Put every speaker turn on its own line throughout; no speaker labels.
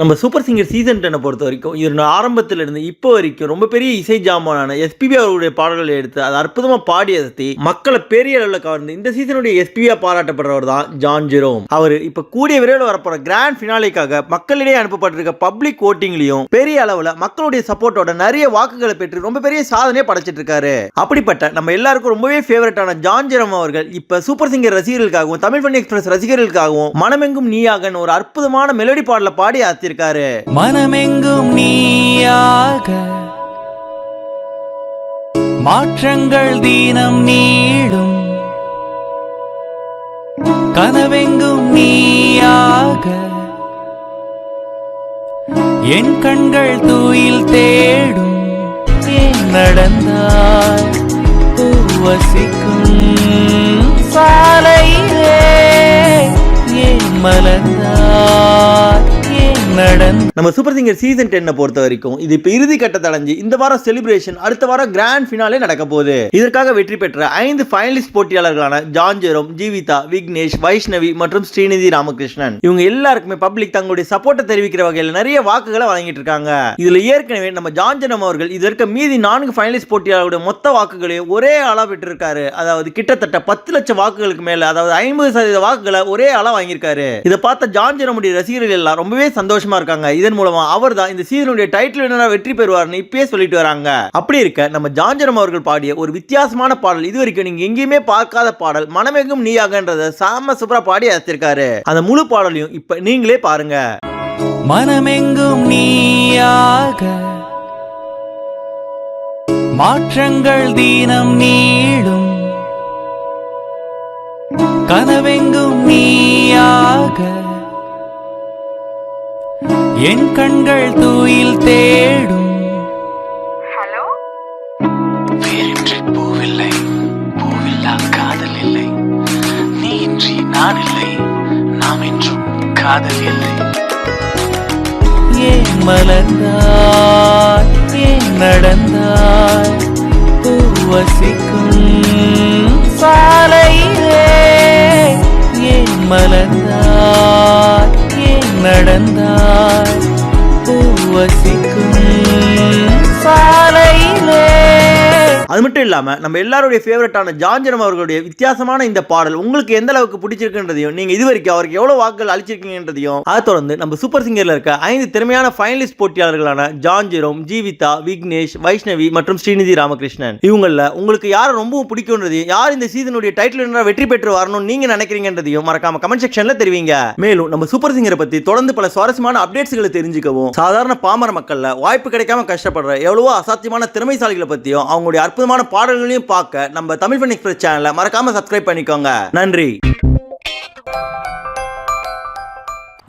நம்ம super singer season 10 பொறுத்த வரைக்கும் இதோட ஆரம்பத்திலிருந்து இப்போ வரைக்கும் ரொம்ப பெரிய இசை ஜாமானான எஸ்பிபி அவருடைய பாடல்களை எடுத்து அதை அற்புதமா பாடி அசத்தி மக்களை பெரிய அளவில் கவர்ந்து இந்த சீசனுடைய எஸ்பிபியா பாராட்டப்படுறவர் தான் ஜான் ஜெரோம். அவர் இப்ப கூடிய விரைவில் வரப்போற கிராண்ட் ஃபினாலேக்காக மக்களிடையே அனுப்பப்பட்டிருக்க பப்ளிக் ஓட்டிங்லயும் பெரிய அளவில் மக்களுடைய சப்போர்ட்டோட நிறைய வாக்குகளை பெற்று ரொம்ப பெரிய சாதனையை படைச்சிட்டு இருக்காரு. அப்படிப்பட்ட நம்ம எல்லாருக்கும் ரொம்பவே ஃபேவரட்டான ஜான் ஜெரோம் அவர்கள் இப்ப சூப்பர் சிங்கர் ரசிகர்களுக்காகவும் தமிழ் ஃபன் எக்ஸ்பிரஸ் ரசிகர்களுக்காகவும் மனமெங்கும் நீயாகன்னு ஒரு அற்புதமான மெலடி பாடலை பாடி இருக்காரு.
மனமெங்கும் நீயாக மாற்றங்கள் தீனம் நீடும், கனவெங்கும் நீயாக என் கண்கள் தூயில் தேடும். ஏன் நடந்தாய் வசிக்கும் சாலையிலே, ஏன் மலர்ந்தாய்
நம்ம சூப்பர் சிங்கர் சீசன் 10 பொறுத்த வரைக்கும் இது இப்ப இறுதி கட்டத்தை அடைஞ்சு இந்த வாரம் செலிப்ரேஷன், அடுத்த வாரம் கிராண்ட் ஃபினாலே நடக்க போகுது. இதற்காக வெற்றி பெற்ற 5 ஃபைனலிஸ்ட் போட்டியாளர்களான ஜான் ஜெரோம், ஜீவிதா, விக்னேஷ், வைஷ்ணவி மற்றும் ஸ்ரீநிதி ராமகிருஷ்ணன் இவங்க எல்லாருக்குமே பப்ளிக் தங்களுடைய சப்போர்ட்டை தெரிவிக்கிற வகையில் நிறைய வாக்குகளை வழங்கிட்டு இருக்காங்க. இதுல ஏற்கனவே நம்ம ஜான் ஜெரோம் அவர்கள் இதற்கு மீதி 4 ஃபைனலிஸ்ட் போட்டியாளர்களுடைய மொத்த வாக்குகளையும் ஒரே ஆளா பெற்றிருக்காரு. அதாவது கிட்டத்தட்ட 10 லட்சம் வாக்குகளுக்கு மேல, அதாவது 50% வாக்குகளை ஒரே ஆளா வாங்கியிருக்காரு. இதை பார்த்த ஜான் ஜெரோமுடைய ரசிகர்கள் எல்லாம் ரொம்பவே சந்தோஷமா இருக்காங்க. இதன் மூலமா அவர் தான் இந்த சீசனுடைய டைட்டில் வின்னரா வெற்றி பெறுவார்னு இப்பயே சொல்லிட்டு வராங்க. அப்படி இருக்க நம்ம ஜான் ஜெரோம் அவர்கள் பாடிய ஒரு வித்தியாசமான பாடல், இதுவரைக்கும் நீங்க எங்கேயுமே பார்க்காத பாடல் மனமெங்கும் நீயாகன்றத சாம சூப்பரா பாடி அசத்திருக்காரு. அந்த முழு பாடலையும் இப்ப நீங்களே பாருங்க.
மனமெங்கும் நீயாக மாற்றங்கள் தீனம் நீடும், கனவெங்கும் நீயாக என் கண்கள் தூயில் தேடும்.
ஹலோ,
வேறின்றி பூவில்லை, பூவில்லா காதல் இல்லை, நீ இன்றி நான் இல்லை, நாம் என்றும் காதல் இல்லை. ஏன் மலர்ந்தாய், ஏன் நடந்தாய் பூவசிக்கும் சாலையிலே, ஏன் மலர்ந்தாய், ஏன் நடந்தாய் பூவசிக்கும் சாலையிலே.
அது மட்டும் இல்லாம நம்ம எல்லாருடைய ஃபேவரட்டான ஜான் ஜெரோம் அவர்களுடைய வித்தியாசமான இந்த பாடல் உங்களுக்கு எந்த அளவுக்கு பிடிச்சிருக்குன்றதையும், நீங்க இதுவரைக்கும் அவருக்கு எவ்வளவு வாக்குகள் அளிச்சிருக்கீங்கன்றதையும், அதை தொடர்ந்து நம்ம சூப்பர் சிங்கர்ல இருக்க 5 திறமையான ஃபைனலிஸ்ட் போட்டியாளர்களான ஜான் ஜெரோம், ஜீவிதா, விக்னேஷ், வைஷ்ணவி மற்றும் ஸ்ரீநிதி ராமகிருஷ்ணன் இவங்கள உங்களுக்கு யாரை ரொம்பவும் பிடிக்கும்ன்றதையும், யார் இந்த சீசனுடைய டைட்டில் வின்னரா வெற்றி பெற்று வரணும்னு நீங்க நினைக்கிறீங்கன்றதையும் மறக்காம கமெண்ட் செக்ஷன்ல தெரிவிங்க. மேலும் நம்ம சூப்பர் சிங்கரை பத்தி தொடர்ந்து பல சுவாரஸ்யமான அப்டேட்ஸ்களை தெரிஞ்சுக்கவும், சாதாரண பாமர மக்கள்ல வாய்ப்பு கிடைக்காம கஷ்டப்படுற எவ்வளவோ அசாத்தியமான திறமைசாலிகளை பத்தியும் அவங்களுடைய அற்புதமான பாடல்களையும் பார்க்க நம்ம தமிழ் ஃபன் எக்ஸ்பிரஸ் சேனலை மறக்காம சப்ஸ்கிரைப் பண்ணிக்கோங்க. நன்றி.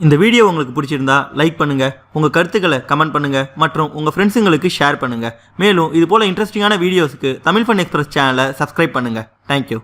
இந்த வீடியோ உங்களுக்கு பிடிச்சிருந்தா லைக் பண்ணுங்க, உங்க கருத்துக்களை கமெண்ட் பண்ணுங்க மற்றும் உங்க ஃப்ரெண்ட்ஸுங்களுக்கு ஷேர் பண்ணுங்க. மேலும் இது போல இன்ட்ரெஸ்டிங்கான வீடியோஸ்க்கு தமிழ் ஃபன் எக்ஸ்பிரஸ் சேனலை சப்ஸ்கிரைப் பண்ணுங்க. தேங்க்யூ.